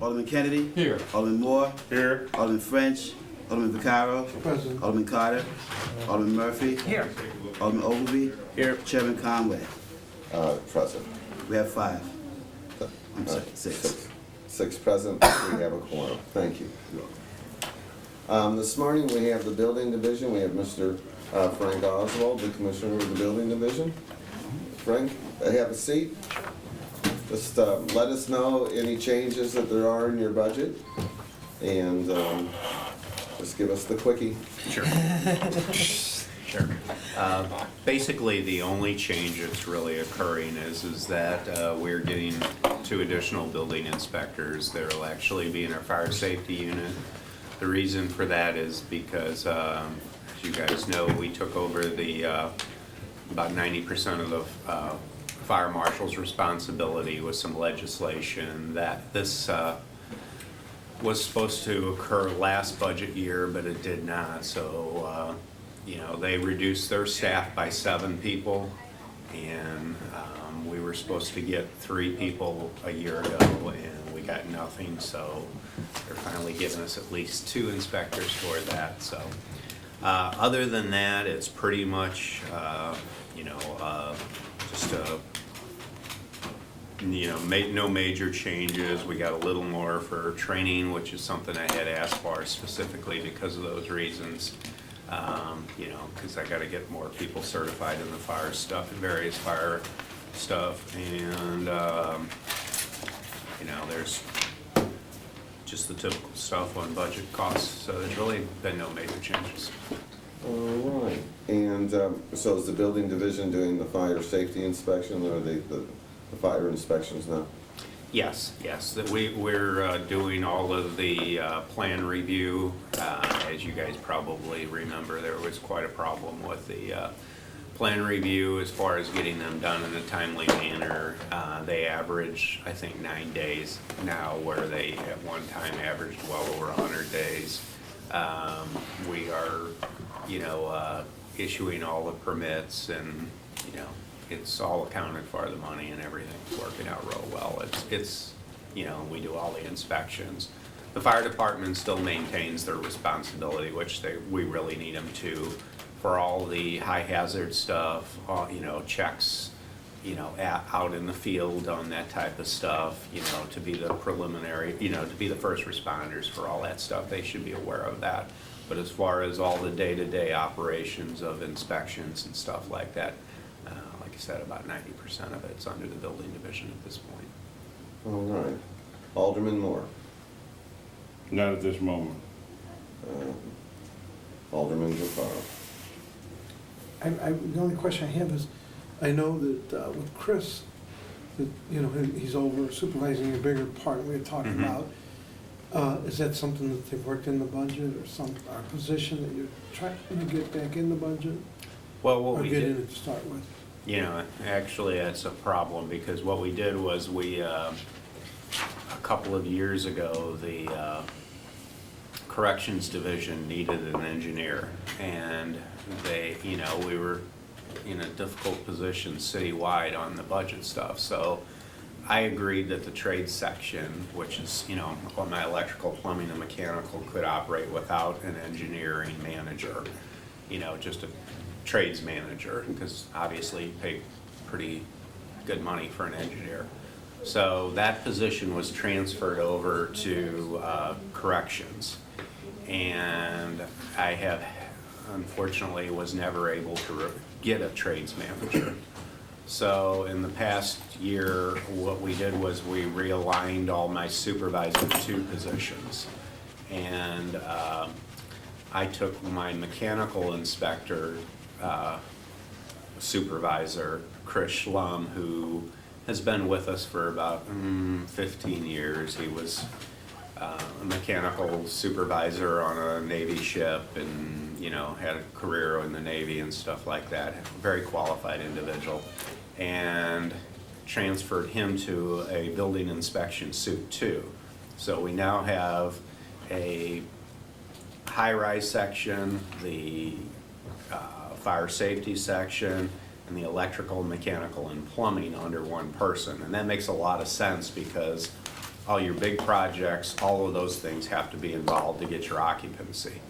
Alderman Kennedy. Here. Alderman Moore. Here. Alderman French. Alderman Vaccaro. Present. Alderman Carter. Alderman Murphy. Here. Alderman Ogilvy. Here. Chairman Conway. Present. We have 5. I'm sorry, 6. Six present, we have a quorum. Thank you. This morning, we have the Building Division. We have Mr. Frank Oswald, the Commissioner of the Building Division. Frank, have a seat. Just let us know any changes that there are in your budget, and just give us the quickie. Sure. Sure. Basically, the only change that's really occurring is that we're getting 2 additional building inspectors. There will actually be in our fire safety unit. The reason for that is because, as you guys know, we took over the about 90% of the fire marshal's responsibility with some legislation that this was supposed to occur last budget year, but it did not. So, you know, they reduced their staff by 7 people, and we were supposed to get 3 people a year ago, and we got nothing. So they're finally giving us at least 2 inspectors for that. So other than that, it's pretty much, you know, just you know, no major changes. We got a little more for training, which is something I had asked for specifically because of those reasons. You know, because I got to get more people certified in the fire stuff, various fire stuff, and you know, there's just the typical stuff on budget costs. So there's really been no major changes. All right. And so is the Building Division doing the fire safety inspection, or the fire inspections now? Yes, yes. That we're doing all of the plan review. As you guys probably remember, there was quite a problem with the plan review as far as getting them done in a timely manner. They average, I think, 9 days now, where they at one time averaged well over 100 days. We are, you know, issuing all the permits, and you know, it's all accounted for, the money and everything's working out real well. It's you know, we do all the inspections. The fire department still maintains their responsibility, which we really need them to, for all the high hazard stuff, you know, checks, you know, out in the field on that type of stuff, you know, to be the preliminary, you know, to be the first responders for all that stuff. They should be aware of that. But as far as all the day-to-day operations of inspections and stuff like that, like I said, about 90% of it's under the Building Division at this point. All right. Alderman Moore. Not at this moment. Alderman Vaccaro. The only question I have is, I know that with Chris, that, you know, he's over supervising a bigger part we had talked about. Is that something that they've worked in the budget, or our position that you're trying to get back in the budget? Well, what Or we get did, in it to start with? you know, actually that's a problem, because what we did was we, a couple of years ago, the Corrections Division needed an engineer, and they, you know, we were in a difficult position citywide on the budget stuff. So I agreed that the trade section, which is, you know, on my electrical, plumbing, and mechanical, could operate without an engineering manager, you know, just a trades manager, because obviously you pay pretty good money for an engineer. So that position was transferred over to corrections, and I have, unfortunately, was never able to get a trades manager. So in the past year, what we did was we realigned all my supervisor 2 positions, and I took my mechanical inspector supervisor, Chris Schlum, who has been with us for about 15 years. He was a mechanical supervisor on a Navy ship, and, you know, had a career in the Navy and stuff like that. Very qualified individual. And transferred him to a building inspection suit 2. So we now have a high-rise section, the fire safety section, and the electrical, mechanical, and plumbing under one person. And that makes a lot of sense, because all your big projects, all of those things have to be involved to get your occupancy.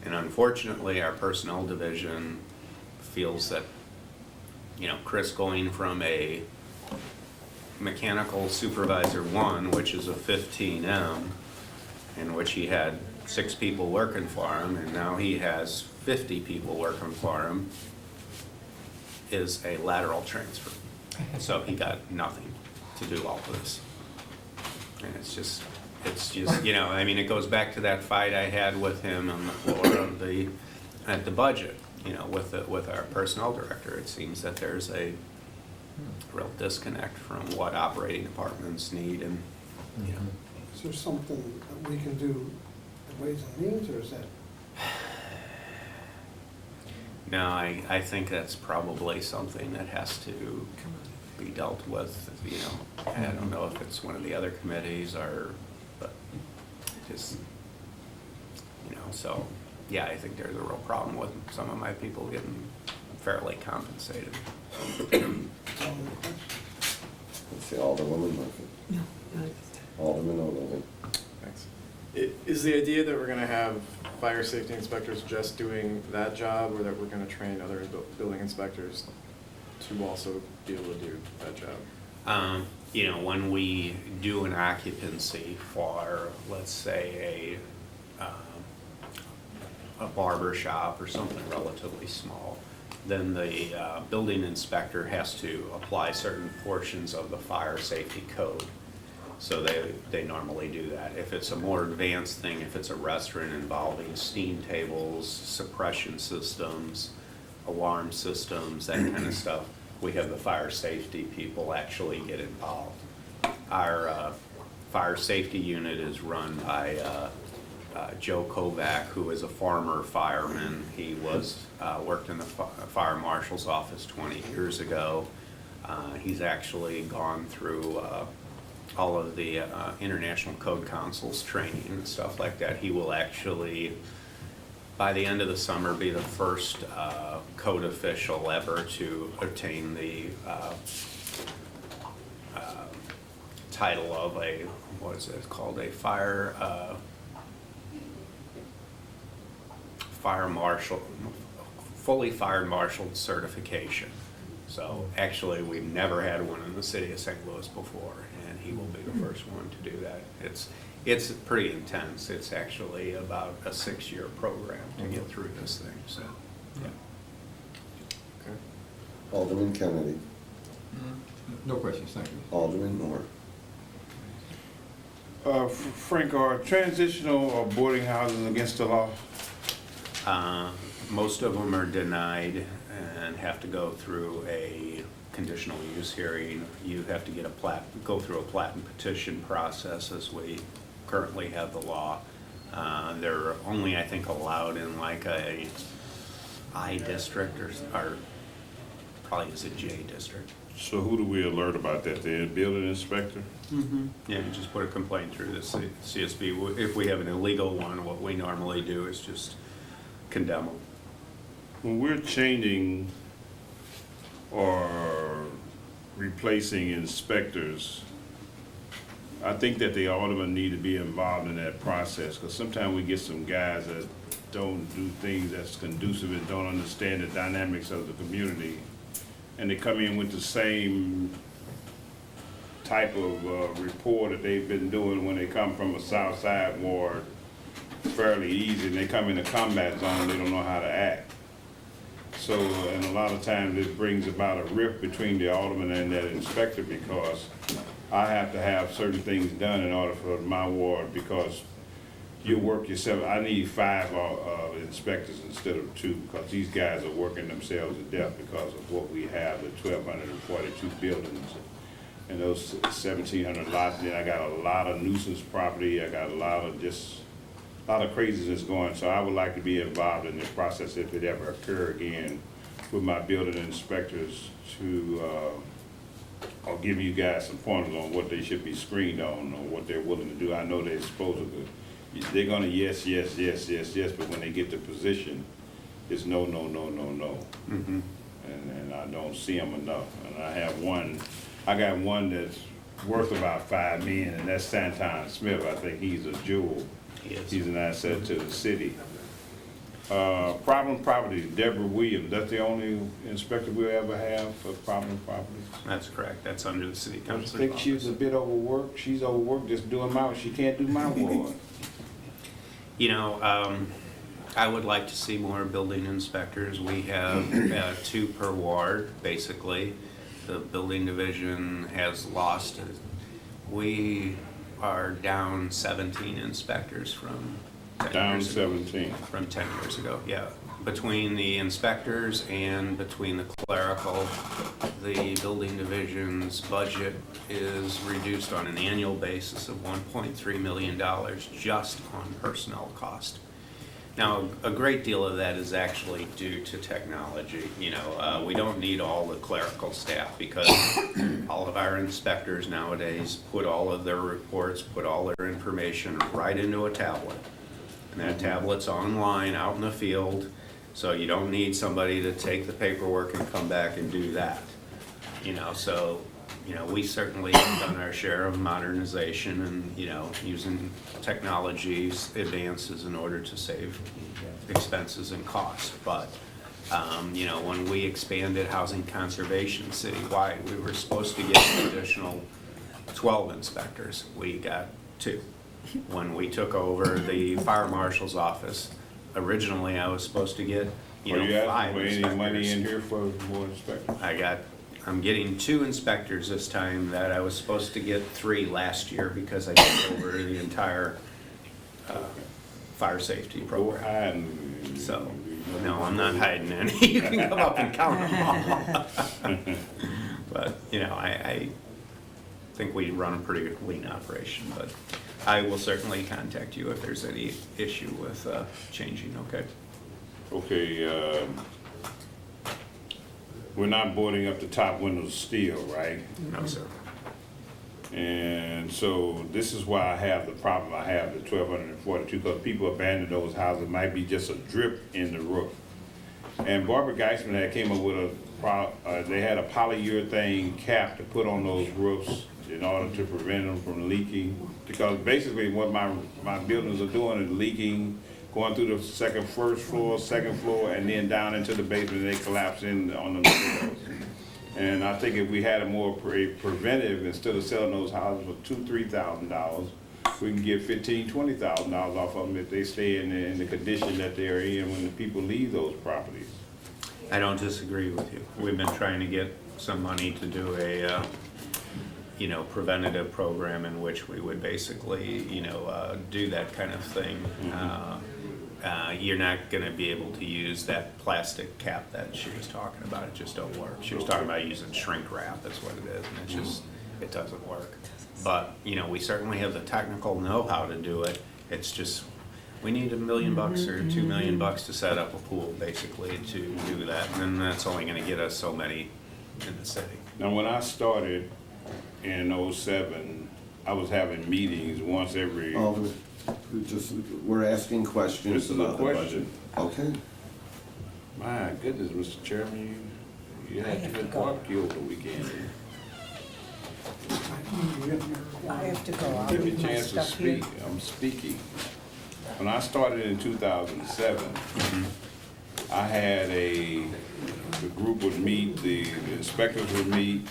And unfortunately, our personnel division feels that, you know, Chris going from a mechanical supervisor 1, which is a 15M, in which he had 6 people working for him, and now he has 50 people working for him, is a lateral transfer. So he got nothing to do all of this. And it's just, you know, I mean, it goes back to that fight I had with him on the floor of at the budget, you know, with our personnel director. It seems that there's a real disconnect from what operating departments need, and, you know. Is there something that we can do in Ways and Means, or is that? No, I think that's probably something that has to be dealt with, you know. I don't know if it's one of the other committees or, but just, you know, so, yeah, I think there's a real problem with some of my people getting fairly compensated. Let's see, Alderwoman Murphy. Alderman Ogilvy. Thanks. Is the idea that we're gonna have fire safety inspectors just doing that job, or that we're gonna train other building inspectors to also be able to do that job? You know, when we do an occupancy for, let's say, a barber shop or something relatively small, then the building inspector has to apply certain portions of the fire safety code. So they normally do that. If it's a more advanced thing, if it's a restaurant involving steam tables, suppression systems, alarm systems, that kind of stuff, we have the fire safety people actually get involved. Our fire safety unit is run by Joe Kovac, who is a former fireman. He worked in the fire marshal's office 20 years ago. He's actually gone through all of the International Code Council's training and stuff like that. He will actually, by the end of the summer, be the first code official ever to obtain the title of a, what is it called, a fire marshal, fully fire marshaled certification. So actually, we've never had one in the city of St. Louis before, and he will be the first one to do that. It's pretty intense. It's actually about a 6-year program to get through this thing, so, yeah. Okay. Alderman Kennedy. No questions, thank you. Alderman Moore. Frank, are transitional or boarding houses against the law? Most of them are denied and have to go through a conditional use hearing. You have to get go through a plat and petition process as we currently have the law. They're only, I think, allowed in like a I district or probably is a J district. So who do we alert about that? The building inspector? Yeah, you just put a complaint through the CSB. If we have an illegal one, what we normally do is just condemn them. When we're changing or replacing inspectors, I think that the aldermen need to be involved in that process, because sometimes we get some guys that don't do things that's conducive and don't understand the dynamics of the community. And they come in with the same type of report that they've been doing when they come from a South Side ward, fairly easy, and they come in the combat zone, they don't know how to act. So, and a lot of times it brings about a rift between the alderman and that inspector, because I have to have certain things done in order for my ward, because you work yourself. I need 5 inspectors instead of 2, because these guys are working themselves to death because of what we have, the 1,242 buildings and those 1,700 lots. Then I got a lot of nuisance property. I got a lot of craziness going. So I would like to be involved in this process if it ever occur again with my building inspectors to I'll give you guys some pointers on what they should be screened on or what they're willing to do. I know they're supposed to. They're gonna yes, but when they get the position, it's no. Mm-hmm. And I don't see them enough. And I got one that's worth about $5 million, and that's Santon Smith. I think he's a jewel. Yes. He's an asset to the city. Problem properties, Deborah Williams, that's the only inspector we'll ever have for problem properties? That's correct. That's under the city I council. think she's a bit overworked. She's overworked just doing my, she can't do my ward. You know, I would like to see more building inspectors. We have 2 per ward, basically. The building division has lost, we are down 17 inspectors from 10 Down years ago. 17. From 10 years ago, yeah. Between the inspectors and between the clerical, the building division's budget is reduced on an annual basis of $1.3 million just on personnel cost. Now, a great deal of that is actually due to technology. You know, we don't need all the clerical staff because all of our inspectors nowadays put all of their reports, put all their information right into a tablet. And that tablet's online, out in the field, so you don't need somebody to take the paperwork and come back and do that. You know, so, you know, we certainly have done our share of modernization and, you know, using technologies advances in order to save expenses and costs. But, you know, when we expanded housing conservation citywide, we were supposed to get an additional 12 inspectors. We got 2. When we took over the fire marshal's office, originally I was supposed to get, you Are know, you 5 asking for inspectors. any money in here for more inspectors? I'm getting 2 inspectors this time that I was supposed to get 3 last year because I took over the entire fire safety Go program. hide and. So, no, I'm not hiding any. You can come up and count them all. But, you know, I think we run a pretty lean operation, but I will certainly contact you if there's any issue with changing, okay? Okay, we're not boarding up the top windows of steel, right? No, sir. And so this is why I have the problem I have, the 1,242, because people abandon those houses, might be just a drip in the roof. And Barbara Geisman had came up with they had a polyurethane cap to put on those roofs in order to prevent them from leaking. Because basically what my buildings are doing is leaking, going through the first floor, second floor, and then down into the basement, and they collapse in on the windows. And I think if we had a more preventive, instead of selling those houses for $2,000-3,000, we can get $15,000-20,000 off of them if they stay in the condition that they're in when the people leave those properties. I don't disagree with you. We've been trying to get some money to do a, you know, preventative program in which we would basically, you know, do that kind of thing. You're not gonna be able to use that plastic cap that she was talking about. It just don't work. She was talking about using shrink wrap, that's what it is, and it just, it doesn't work. But, you know, we certainly have the technical know-how to do it. It's just, we need $1 million or $2 million to set up a pool, basically, to do that. And then that's only gonna get us so many in the city. Now, when I started in '07, I was having meetings once every. We're asking questions This is a about the budget. question. Okay. My goodness, Mr. Chairman, you had too much barbecue over the weekend. I have to go. I'll Give me a leave my chance to stuff here. speak. I'm speaking. When I started in 2007, I had the group would meet, the inspectors would meet,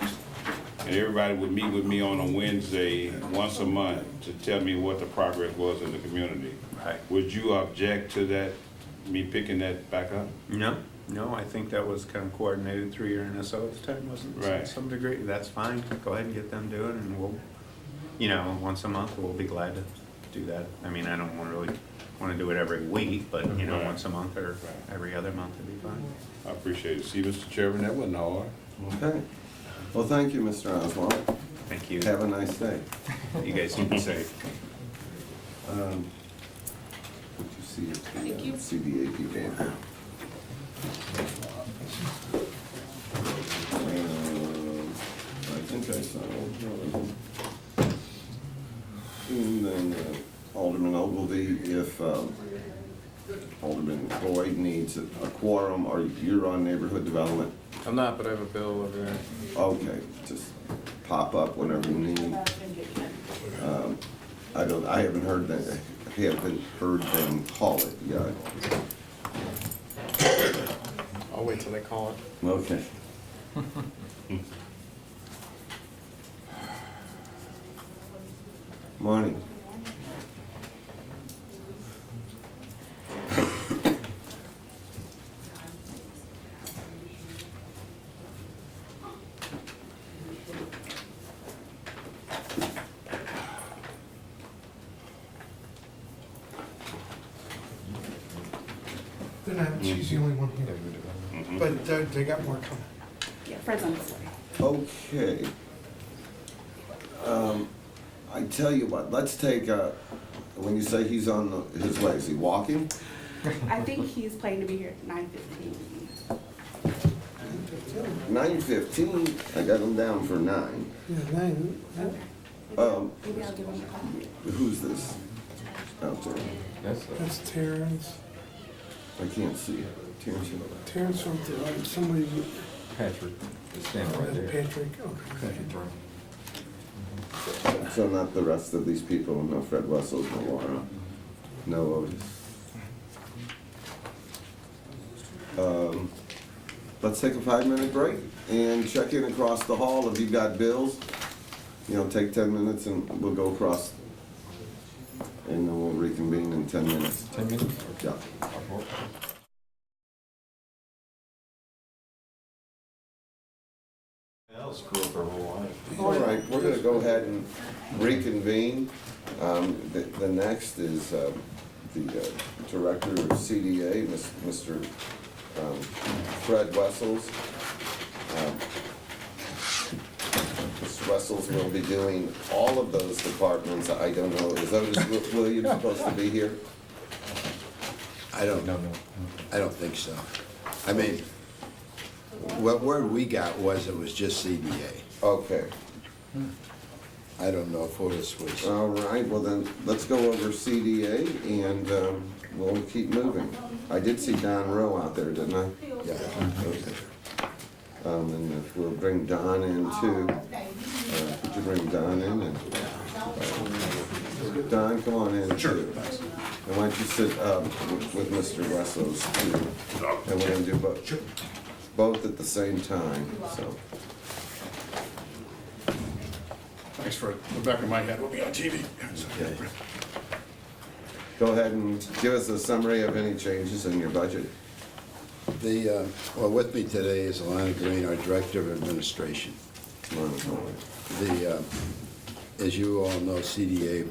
and everybody would meet with me on a Wednesday, once a month, to tell me what the progress was in the community. Right. Would you object to that, me picking that back up? No, I think that was kind of coordinated through your NSO at the time, wasn't it? Right. To some degree, that's fine. Go ahead and get them doing, and we'll, you know, once a month, we'll be glad to do that. I mean, I don't really want to do it every week, but, you know, Right. once a month or every other month would be fine. I appreciate it. See, Mr. Chairman, that wasn't hard. Okay. Well, thank you, Mr. Oswald. Thank you. Have a nice day. You guys keep it safe. Would you see if the CDA people are here? I think I saw one. And then Alderman Ogilvy, if Alderman Boyd needs a quorum, or you're on neighborhood development, I'm not, but I have a bill over there. okay, just pop up whenever you need. I haven't heard them call it yet. I'll wait till they call it. Okay. Morning. They're not, she's the only one here, but they got more coming. Yeah, Fred's on his way. Okay. I tell you what, let's take, when you say he's on his way, is he walking? I think he's planning to be here at 9:15. 9:15, I got him down for 9. Yeah, nine, Okay. Maybe I'll give him a call. Who's this out there? that's Terrence. I can't see. Terrence. Terrence from the, somebody, Patrick is standing right there. Patrick, okay. Patrick Brown. So not the rest of these people, no Fred Wessels, no Laura, no Otis. Let's take a 5-minute break and check in across the hall. If you've got bills, take 10 minutes and we'll go across. And then we'll reconvene in 10 minutes. 10 minutes? Yeah. All right, we're gonna go ahead and reconvene. The next is the Director of CDA, Mr. Fred Wessels. Mr. Wessels will be doing all of those departments. I don't know, is Otis Williams supposed to be here? I don't think so. I mean, what word we got was it was just CDA. Okay, I don't know if Otis was. all right, well then, let's go over CDA and we'll keep moving. I did see Don Rowe out there, didn't I? Yeah. Okay. And if we'll bring Don in too. Could you bring Don in? And Don, come on in too. And why don't you sit with Mr. Wessels too? And we're gonna do both at the same time, so. Thanks for the back of my head. We'll be on TV. Okay. Go ahead and give us a summary of any changes in your budget. Well, with me today is Alana Green, our Director of Administration. As you all know, CDA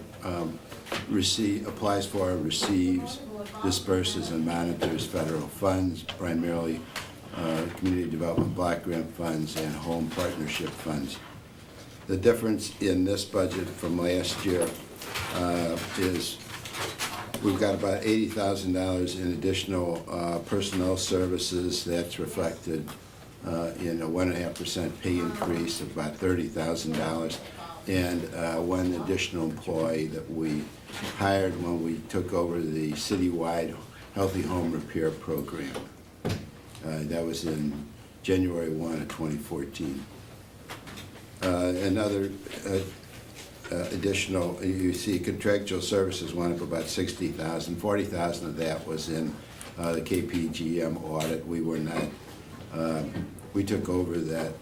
applies for, receives, disperses, and monitors federal funds, primarily Community Development Block Grant funds and Home Partnership funds. The difference in this budget from last year is we've got about $80,000 in additional personnel services. That's reflected in a 1.5% pay increase of about $30,000, and one additional employee that we hired when we took over the citywide Healthy Home Repair Program. That was in January 1 of 2014. Another additional, you see contractual services went up about $60,000. $40,000 of that was in the KPGM audit. We were not, we took over that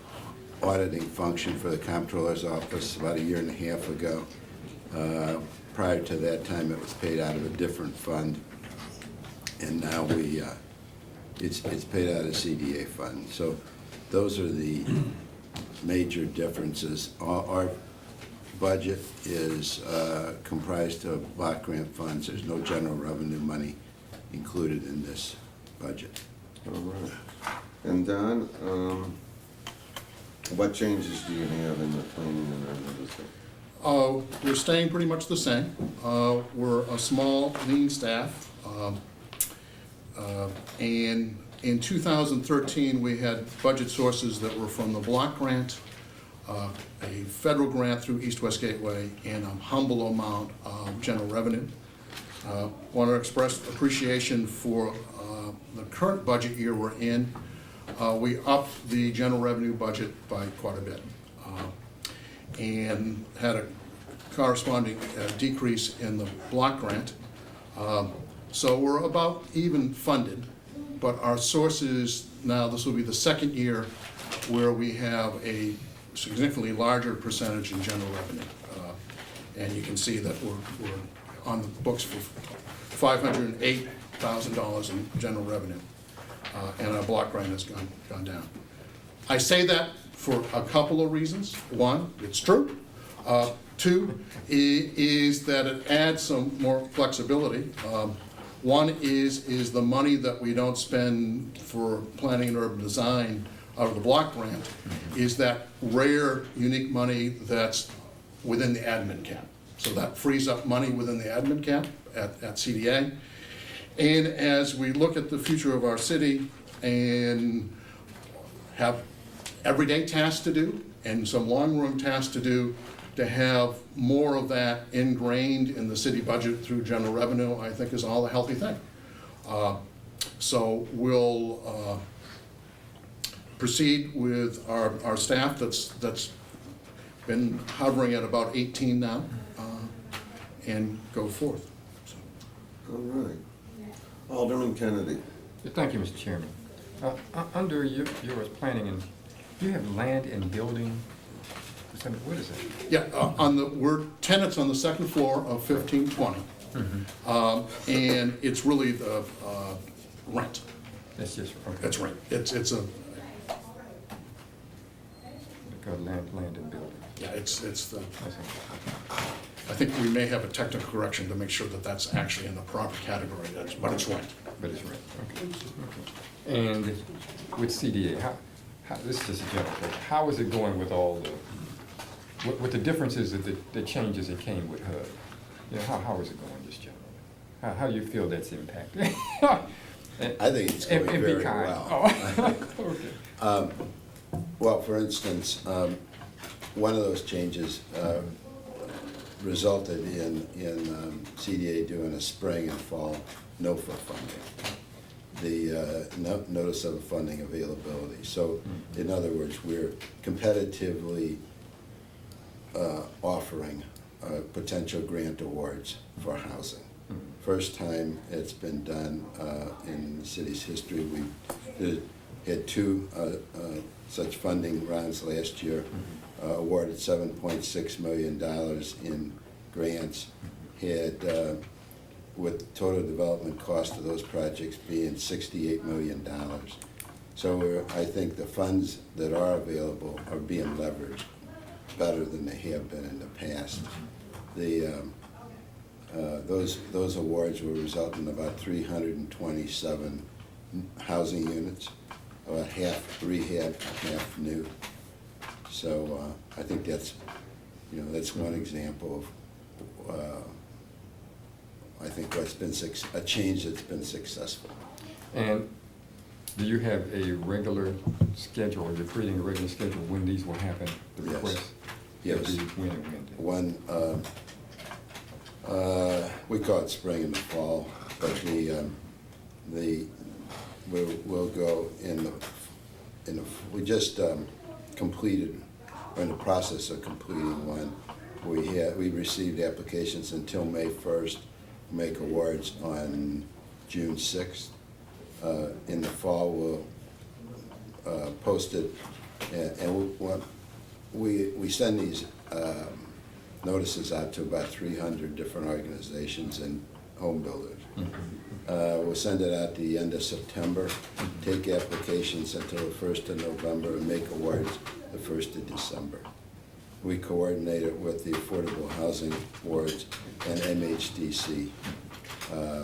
auditing function for the Comptroller's Office about 1.5 years ago. Prior to that time, it was paid out of a different fund, and now it's paid out of CDA fund. So those are the major differences. Our budget is comprised of block grant funds. There's no general revenue money included in this budget. All right. And Don, what changes do you have in the planning and revenue? We're staying pretty much the same. We're a small, lean staff. And in 2013, we had budget sources that were from the block grant, a federal grant through East-West Gateway, and a humble amount of general revenue. Want to express appreciation for the current budget year we're in. We upped the general revenue budget by quite a bit. and had a corresponding decrease in the block grant. So we're about even funded, but our sources now, this will be the second year where we have a significantly larger percentage in general revenue. And you can see that we're on the books for $508,000 in general revenue, and our block grant has gone down. I say that for a couple of reasons. One, it's true. Two, is that it adds some more flexibility. One is the money that we don't spend for planning and urban design out of the block grant is that rare, unique money that's within the admin cap. So that frees up money within the admin cap at CDA. And as we look at the future of our city and have everyday tasks to do and some long-run tasks to do, to have more of that ingrained in the city budget through general revenue, I think is all a healthy thing. So we'll proceed with our staff that's been hovering at about 18 now, and go forth. So. All right. Alderman Kennedy. Thank you, Mr. Chairman. Under yours planning, and you have land and building, what is it? Yeah, we're tenants on the second floor of 1520. And it's really the rent. That's just, okay. It's rent. It's a, Because land and building. yeah, it's the, I see. I think we may have a technical correction to make sure that that's actually in the proper category, but it's rent. But it's rent, okay. And with CDA, how, this is just a general question, how is it going with all the, what the differences of the changes that came with HUD? You know, how is it going just generally? How do you feel that's impacted? I think it's going And be very kind. well. Oh, okay. Well, for instance, one of those changes resulted in CDA doing a spring and fall NOFA funding, the Notice of Funding Availability. So, in other words, we're competitively offering potential grant awards for housing. First time it's been done in the city's history. We had two such funding rounds last year, awarded $7.6 million in grants, had with total development cost of those projects being $68 million. So I think the funds that are available are being leveraged better than they have been in the past. Those awards will result in about 327 housing units, about half rehab, half new. So I think that's one example of I think what's been a change that's been successful. And do you have a regular schedule, or you're creating a regular schedule when these will happen, the Yes. requests? Yes. When and when? We call it spring and the fall, but we'll go we just completed, we're in the process of completing one. We received applications until May 1st, make awards on June 6th. In the fall, we'll post it, and we send these notices out to about 300 different organizations and home builders. We'll send it out the end of September, take applications until the 1st of November, and make awards the 1st of December. We coordinate it with the Affordable Housing Boards and MHDC,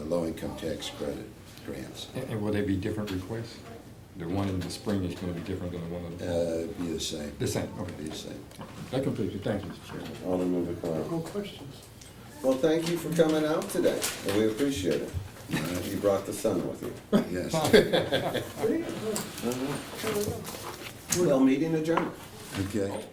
low income tax credit grants. And will they be different requests? The one in the spring is going to be different than the one in the fall? Be the same. The same, okay. Be the same. That completes it. Thank you, Mr. Chairman. Alderman McClung. No questions. Well, thank you for coming out today, and we appreciate it. You brought the sun with you. Yes. Well, meeting adjourned. Okay.